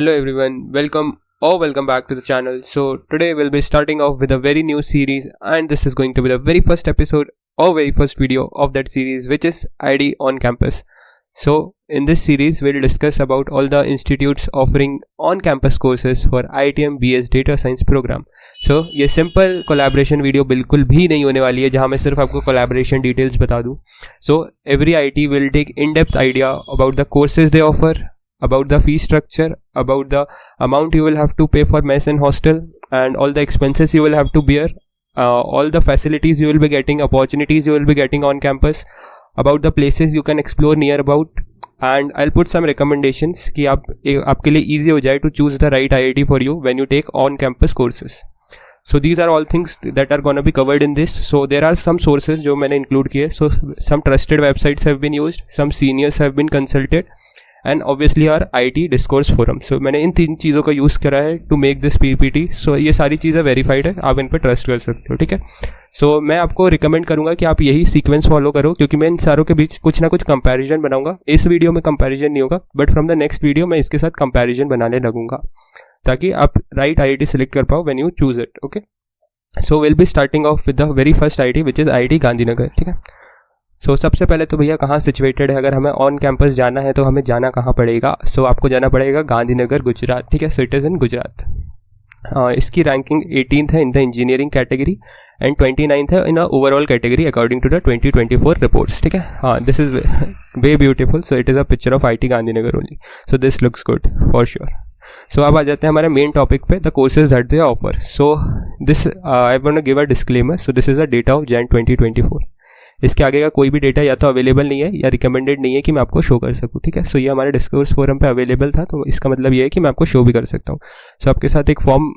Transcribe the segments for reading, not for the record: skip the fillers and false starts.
Hello everyone, welcome back to the channel. So today we'll be starting off with a very new series, and this is going to be the very first episode or very first video of that series, which is ID on campus. So in this series we'll discuss about all the institutes offering on campus courses for IITM BS Data Science program. So ये simple collaboration video बिल्कुल भी नहीं होने वाली है जहाँ मैं सिर्फ आपको collaboration details बता दूँ. So every IT will take in-depth idea about the courses they offer, about the fee structure, about the amount you will have to pay for mess and hostel, and all the expenses you will have to bear, all the facilities you will be getting, opportunities you will be getting on campus, about the places you can explore near about, and I'll put some recommendations कि आपके लिए easy हो जाए to choose the right IIT for you when you take on campus courses. So these are all things that are gonna be covered in this. So there are some sources जो मैंने include किए. So some trusted websites have been used, some seniors have been consulted, and obviously our IT discourse forum. So मैंने इन तीन चीज़ों का use करा है to make this PPT. So ये सारी चीज़ें verified है, आप इन पर ट्रस्ट कर सकते हो, ठीक है. So मैं आपको रिकमेंड करूँगा कि आप यही सीक्वेंस फॉलो करो, क्योंकि मैं इन सारों के बीच कुछ ना कुछ कंपैरिजन बनाऊंगा. इस वीडियो में कंपैरिजन नहीं होगा, but from the next video मैं इसके साथ कंपैरिजन बनाने लगूंगा ताकि आप राइट IIT सेलेक्ट कर पाओ when you choose it. Okay, so will be starting of with the very first IIT which is IIT Gandhinagar, ठीक है. सो सबसे पहले तो भैया कहाँ सिचुएटेड है, अगर हमें ऑन कैंपस जाना है तो हमें जाना कहाँ पड़ेगा. सो आपको जाना पड़ेगा गांधीनगर, गुजरात, ठीक है. So it is in Gujarat. इसकी रैंकिंग 18th है in the engineering category and 29th है in the overall category according to the 2024 reports, ठीक है. हाँ, this is way beautiful. So it is a picture of IIT Gandhinagar only. So this looks good for sure. So अब आ जाते हैं हमारे main topic पे, the courses that they offer. So this I want to give a disclaimer. So this is the data of Jan 2024. इसके आगे का कोई भी डेटा या तो अवेलेबल नहीं है या रिकमेंडेड नहीं है कि मैं आपको शो कर सकूं, ठीक है. सो ये हमारे डिस्कोर्स फोरम पे अवेलेबल था, तो इसका मतलब ये है कि मैं आपको शो भी कर सकता हूँ. सो आपके साथ एक फॉर्म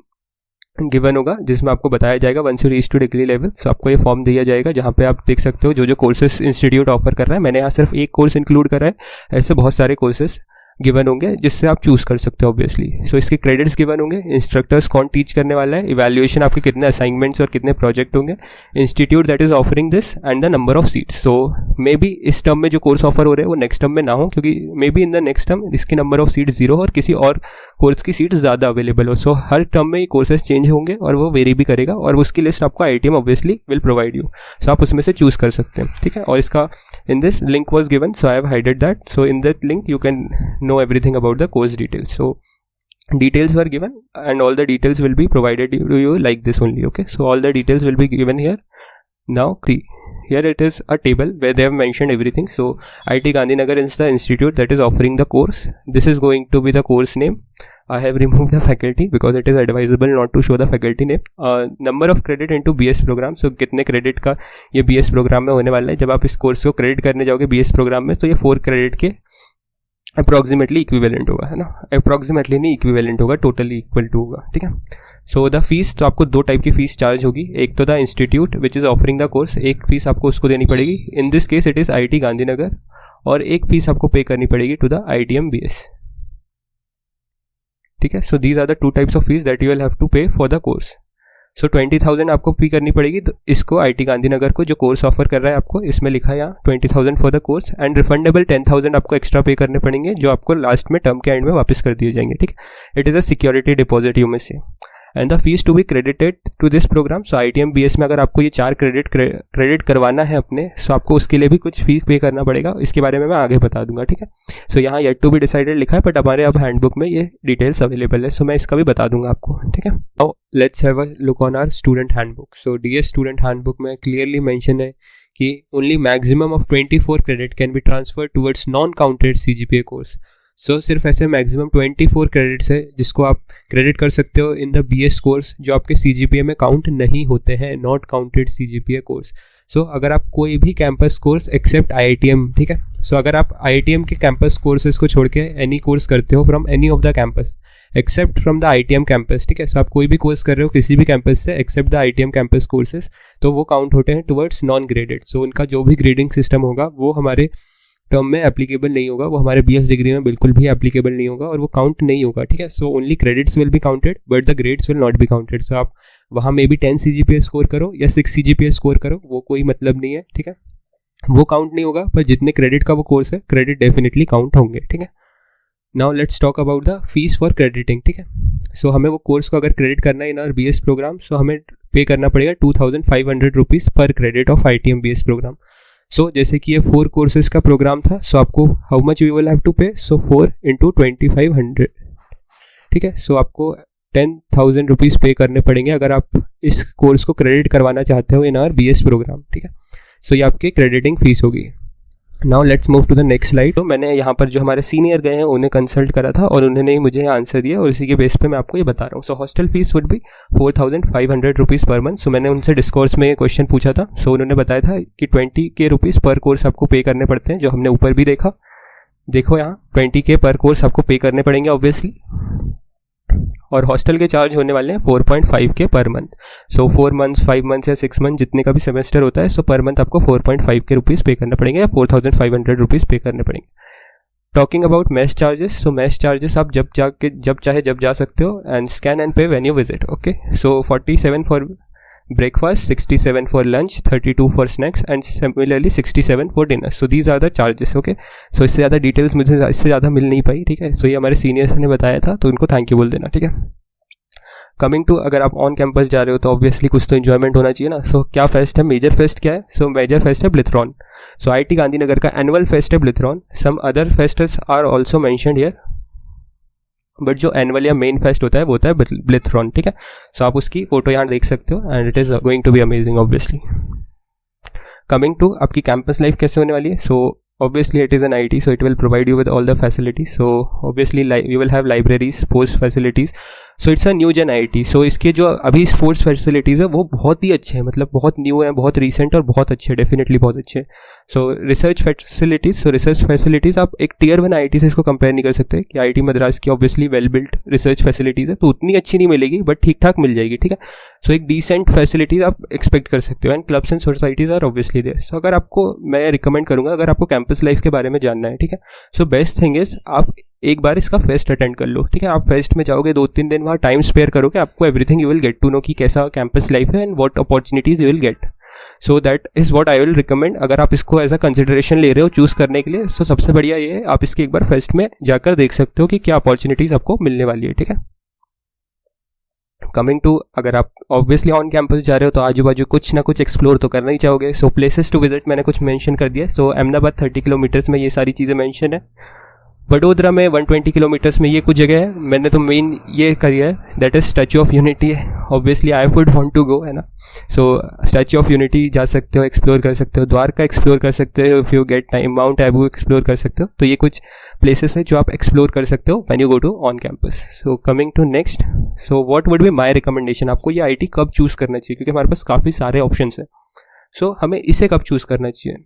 गिवन होगा जिसमें आपको बताया जाएगा once you reach to degree level. So आपको ये फॉर्म दिया जाएगा जहाँ पे आप देख सकते हो जो कोर्सेज इंस्टीट्यूट ऑफर कर रहा है. मैंने यहाँ सिर्फ एक कोर्स इंक्लूड करा है, ऐसे बहुत सारे कोर्सेज गिवन होंगे जिससे आप चूज कर सकते हो ऑब्वियसली. सो इसके क्रेडिट्स गिवन होंगे, इंस्ट्रक्टर्स कौन टीच करने वाला है, इवैल्यूएशन आपके कितने असाइनमेंट्स और कितने प्रोजेक्ट होंगे, institute that is offering this, and the number of seats. So may be इस टर्म में जो कोर्स ऑफर हो रहे हैं वो नेक्स्ट टर्म में ना हो, क्योंकि may be in the next term इसकी नंबर ऑफ सीट 0 हो और किसी और कोर्स की सीट ज़्यादा अवेलेबल हो. सो हर टर्म में ये कोर्सेज चेंज होंगे और वो वेरी भी करेगा, और उसकी लिस्ट आपको IITM obviously will provide you. So आप उसमें से चूज कर सकते हैं, ठीक है. और इसका in this link was given, so I have hided that. So in that link you can know everything about the course details. So details were given and all the details will be provided to you like this only. Okay, so all the details will be given here. Now here it is a table where they have mentioned everything. So IIT Gandhinagar is the institute that is offering the course. This is going to be the course name. I have removed the faculty because it is advisable not to show the faculty name. Number of credit into BS program. So कितने credit का ये BS programme में होने वाला है. जब आप इस कोर्स को क्रेडिट करने जाओगे BS प्रोग्राम में, तो ये 4 क्रेडिट के अप्रॉक्सीमेटली इक्विवेलेंट होगा, है ना. अप्रॉक्सीमेटली नहीं, इक्विवेलेंट होगा, टोटली इक्वल टू होगा, ठीक है. सो द फीस, तो आपको 2 टाइप की फीस चार्ज होगी. एक तो the institute which is offering the course, एक फीस आपको उसको देनी पड़ेगी. In this case it is IIT Gandhinagar. और एक फीस आपको पे करनी पड़ेगी टू द IITM BS, ठीक है. So these are the 2 types of fees that you will have to pay for the course. So 20,000 आपको पे करनी पड़ेगी. तो इसको IIT गांधीनगर को जो कोर्स ऑफर कर रहा है आपको, इसमें लिखा है यहाँ 20,000 for the course, and refundable 10,000 आपको एक्स्ट्रा पे करने पड़ेंगे जो आपको लास्ट में टर्म के एंड में वापस कर दिए जाएंगे, ठीक है. It is a security deposit you में से. And the fees to be credited to this program. So IITM BS में अगर आपको ये 4 क्रेडिट करवाना है अपने, सो आपको उसके लिए भी कुछ फीस पे करना पड़ेगा. इसके बारे में मैं आगे बता दूंगा, ठीक है. सो यहाँ येट टू बी डिसाइडेड लिखा है, बट हमारे अब हैंडबुक में ये डिटेल्स अवेलेबल है. सो मैं इसका भी बता दूंगा आपको, ठीक है. Now let's have a look on our student handbook. So DS student handbook में क्लियरली मेंशन है कि only maximum of 24 credit can be transfer towards non counted CGPA course. So सिर्फ ऐसे मैक्सिमम 24 क्रेडिट्स है जिसको आप क्रेडिट कर सकते हो इन द BS कोर्स जो आपके CGPA में काउंट नहीं होते हैं, नॉट काउंटेड CGPA कोर्स. सो अगर आप कोई भी कैंपस कोर्स एक्सेप्ट IITM, ठीक है. सो अगर आप IITM के कैंपस कोर्सेज को छोड़ के एनी कोर्स करते हो from any of the campus except from the IITM campus, ठीक है. सो आप कोई भी कोर्स कर रहे हो किसी भी कैंपस से except the IITM campus courses, तो वो काउंट होते हैं टुवर्ड्स नॉन ग्रेडेड. सो उनका जो भी ग्रेडिंग सिस्टम होगा वो हमारे टर्म में एप्लीकेबल नहीं होगा, वो हमारे BS डिग्री में बिल्कुल भी एप्लीकेबल नहीं होगा और वो काउंट नहीं होगा, ठीक है. So only credits will be counted but the grades will not be counted. So आप वहाँ में भी 10 CGPA स्कोर करो या 6 CGPA स्कोर करो, वो कोई मतलब नहीं है, ठीक है. वो काउंट नहीं होगा, पर जितने क्रेडिट का वो कोर्स है क्रेडिट डेफिनेटली काउंट होंगे, ठीक है. Now let's talk about the fees for crediting, ठीक है। सो हमें वो कोर्स को अगर क्रेडिट करना है in our BS programme, so हमें पे करना पड़ेगा 2500 rupees per credit of ITM BS programme. So जैसे कि ये 4 कोर्सेज का प्रोग्राम था, सो आपको how much we will have to pay, so 4 × 2500, ठीक है। सो आपको 10,000 रुपीज़ पे करने पड़ेंगे अगर आप इस कोर्स को क्रेडिट करवाना चाहते हो इन आवर BS प्रोग्राम, ठीक है। सो ये आपकी क्रेडिटिंग फीस होगी। Now let's move to the next slide. तो मैंने यहाँ पर जो हमारे सीनियर गए हैं उन्हें कंसल्ट करा था और उन्होंने मुझे आंसर दिया और इसी के बेस पे मैं आपको ये बता रहा हूँ। So hostel fees would be 4500 rupees per month. So मैंने उनसे डिस्कोर्स में ये क्वेश्चन पूछा था। सो उन्होंने बताया था कि 20K रुपीज़ पर कोर्स आपको पे करने पड़ते हैं, जो हमने ऊपर भी देखा। देखो यहाँ 20K पर कोर्स आपको पे करने पड़ेंगे ऑब्वियसली, और हॉस्टल के चार्ज होने वाले हैं 4.5K पर मंथ। सो 4 मंथ्स, 5 मंथ्स या 6 मंथ जितने का भी सेमेस्टर होता है, सो पर मंथ आपको 4.5K रुपीज़ पे करना पड़ेंगे या 4500 रुपीज़ पे करने पड़ेंगे। Talking about mess charges, so mess charges आप जब चाहे जब जा सकते हो, एंड स्कैन एंड पे when you visit, okay. So 47 for breakfast, 67 for lunch, 32 for snacks and similarly 67 for dinner. So these are the charges, okay. So इससे ज़्यादा डिटेल्स मुझे इससे ज़्यादा मिल नहीं पाई, ठीक है। सो ये हमारे सीनियर्स ने बताया था, तो उनको थैंक यू बोल देना, ठीक है। कमिंग टू, अगर आप ऑन कैंपस जा रहे हो तो ऑब्वियसली कुछ तो इन्जॉयमेंट होना चाहिए ना। सो क्या फेस्ट है, मेजर फेस्ट क्या है? सो मेजर फेस्ट है ब्लिथरॉन। सो IIT गांधीनगर का एनुअल फेस्ट है Blithchron. Some other fests are also mentioned here, but जो एनुअल या मेन फेस्ट होता है वो होता है ब्लिथरॉन, ठीक है। सो आप उसकी फोटो यहाँ देख सकते हो and it is going to be amazing obviously. Coming to आपकी कैंपस लाइफ कैसे होने वाली है। सो obviously it is an IT, so it will provide you with all the facilities. So obviously you will have libraries, sports facilities. So it's a new gen IT. So इसके जो अभी sports facilities है वो बहुत ही अच्छे हैं, मतलब बहुत न्यू हैं, बहुत रिसेंट और बहुत अच्छे, डेफिनेटली बहुत अच्छे। सो रिसर्च फैसिलिटीज़, सो रिसर्च फैसिलिटीज़ आप एक टियर 1 IT से इसको कंपेयर नहीं कर सकते कि IIT मद्रास की obviously well built research facilities है, तो उतनी अच्छी नहीं मिलेगी बट ठीक ठाक मिल जाएगी, ठीक है। सो एक डिसेंट फैसिलिटीज़ आप एक्सपेक्ट कर सकते हो, and clubs and societies are obviously there. So अगर आपको, मैं रिकमेंड करूँगा अगर आपको कैंपस लाइफ के बारे में जानना है, ठीक है, सो बेस्ट थिंग इज आप एक बार इसका फेस्ट अटेंड कर लो, ठीक है। आप फेस्ट में जाओगे, 2-3 दिन वहाँ टाइम स्पेयर करोगे, आपको everything you will get to know कि कैसा कैंपस लाइफ है and what opportunities you will get. So that is what I will recommend. अगर आप इसको एज अ कंसिडरेशन ले रहे हो चूज करने के लिए, सो सबसे बढ़िया ये है आप इसकी एक बार फेस्ट में जाकर देख सकते हो कि क्या अपॉर्चुनिटीज आपको मिलने वाली है, ठीक है। कमिंग टू, अगर आप ऑब्वियसली ऑन कैंपस जा रहे हो तो आजू बाजू कुछ ना कुछ एक्सप्लोर तो करना ही चाहोगे। सो प्लेसेस टू विजिट मैंने कुछ मेंशन कर दिया। सो अहमदाबाद 30 किलोमीटर्स में ये सारी चीज़ें मेंशन है। वडोदरा में 120 किलोमीटर्स में ये कुछ जगह है। मैंने तो मेन ये करी है, that is Statue of Unity है। Obviously I would want to go, है ना। सो स्टैचू ऑफ यूनिटी जा सकते हो, एक्सप्लोर कर सकते हो, द्वारका एक्सप्लोर कर सकते हो if you get time, mount Abu explore कर सकते हो। तो ये कुछ प्लेसेस हैं जो आप एक्सप्लोर कर सकते हो when you go to on campus. So coming to next, so what would be my recommendation, आपको ये IT कब चूज़ करना चाहिए, क्योंकि हमारे पास काफ़ी सारे ऑप्शन हैं। सो हमें इसे कब चूज़ करना चाहिए।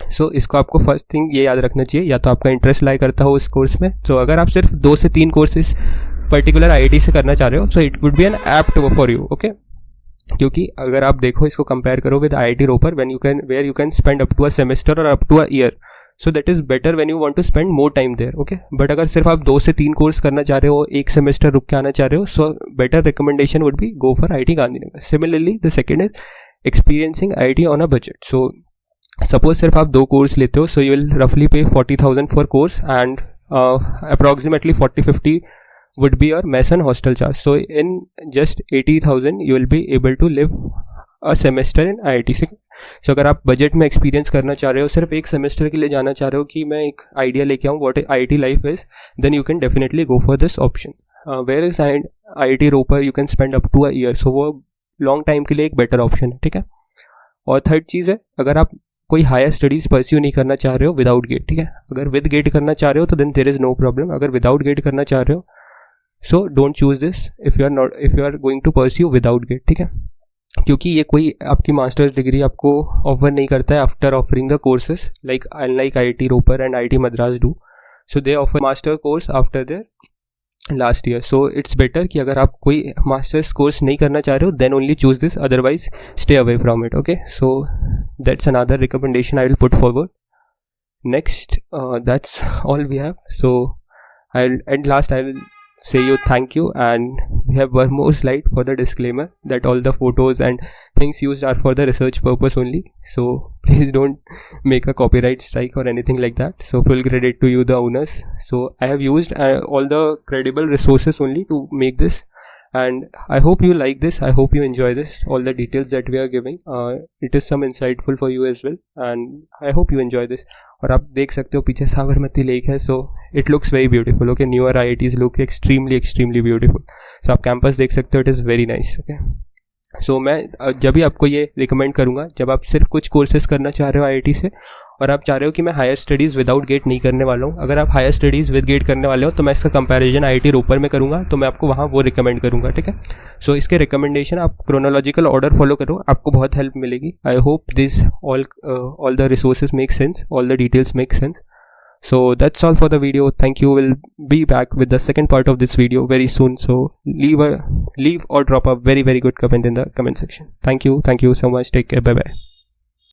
सो इसको आपको फर्स्ट थिंग ये याद रखना चाहिए, या तो आपका इंटरेस्ट लाई करता हो उस कोर्स में। सो अगर आप सिर्फ 2 से 3 कोर्सेज पर्टिकुलर IIT से करना चाह रहे हो, so it would be an apt for you, okay. क्योंकि अगर आप देखो, इसको कंपेयर करो with IIT Ropar, where you can spend up to a semester और up to a year, so that is better when you want to spend more time there, okay. But अगर सिर्फ आप 2 से 3 कोर्स करना चाह रहे हो, 1 सेमेस्टर रुक के आना चाह रहे हो, so better recommendation would be go for IIT Gandhinagar. Similarly the second is experiencing IIT on a budget. So suppose सिर्फ आप 2 कोर्स लेते हो, सो यू विल रफली पे 40,000 for course and approximately 40-50 would be your mess and hostel charge. So in just 80,000 you will be able to live a semester in IIT से। so अगर आप budget में एक्सपीरियंस करना चाह रहे हो, सिर्फ एक सेमेस्टर के लिए जाना चाह रहे हो कि मैं एक आइडिया लेके आऊँ what IIT life is, then you can definitely go for this option. Whereas IIT Ropar you can spend up to a year, so वो लॉन्ग टाइम के लिए एक बेटर ऑप्शन है, ठीक है। और थर्ड चीज़ है, अगर आप कोई हायर स्टडीज़ परस्यू नहीं करना चाह रहे हो विदाउट गेट, ठीक है। अगर विद गेट करना चाह रहे हो तो then there is no problem. अगर विदाउट गेट करना चाह रहे हो, so don't choose this if you are going to pursue without gate, ठीक है। क्योंकि ये कोई आपकी मास्टर्स डिग्री आपको ऑफर नहीं करता है after offering the courses like IIT Ropar and IIT Madras do. So they offer master course after their last year. So it's better कि अगर आप कोई मास्टर्स कोर्स नहीं करना चाह रहे हो, then only choose this, otherwise stay away from it, okay. So that's another recommendation I will put forward. Next, that's all we have. So at last I will say you thank you and we have one more slide for the disclaimer that all the photos and things used are for the research purpose only. So please don't make a copyright strike or anything like that. So full credit to you, the owners. So I have used all the credible resources only to make this, and I hope you like this. I hope you enjoy this, all the details that we are giving. It is some insightful for you as well, and I hope you enjoy this. और आप देख सकते हो पीछे Sabarmati lake है, so it looks very beautiful. Okay, newer IITs look extremely beautiful. So आप campus देख सकते हो, it is very nice. Okay, so मैं जब भी आपको ये रिकमेंड करूँगा, जब आप सिर्फ कुछ कोर्सेज करना चाह रहे हो IIT से और आप चाह रहे हो कि मैं हायर स्टडीज़ विदाउट गेट नहीं करने वाला हूँ, अगर आप हायर स्टडीज़ विद गेट करने वाले हो तो मैं इसका कंपैरिजन IIT रोपर में करूँगा, तो मैं आपको वहाँ वो रिकमेंड करूँगा. ठीक है, सो इसके रिकमेंडेशन आप क्रोनोलॉजिकल ऑर्डर फॉलो करो, आपको बहुत हेल्प मिलेगी. I hope this all the resources make sense, all the details make sense. So that's all for the video. Thank you. We'll be back with the second part of this video very soon. So leave or drop a very good comment in the comment section. Thank you so much. Take care. Bye bye.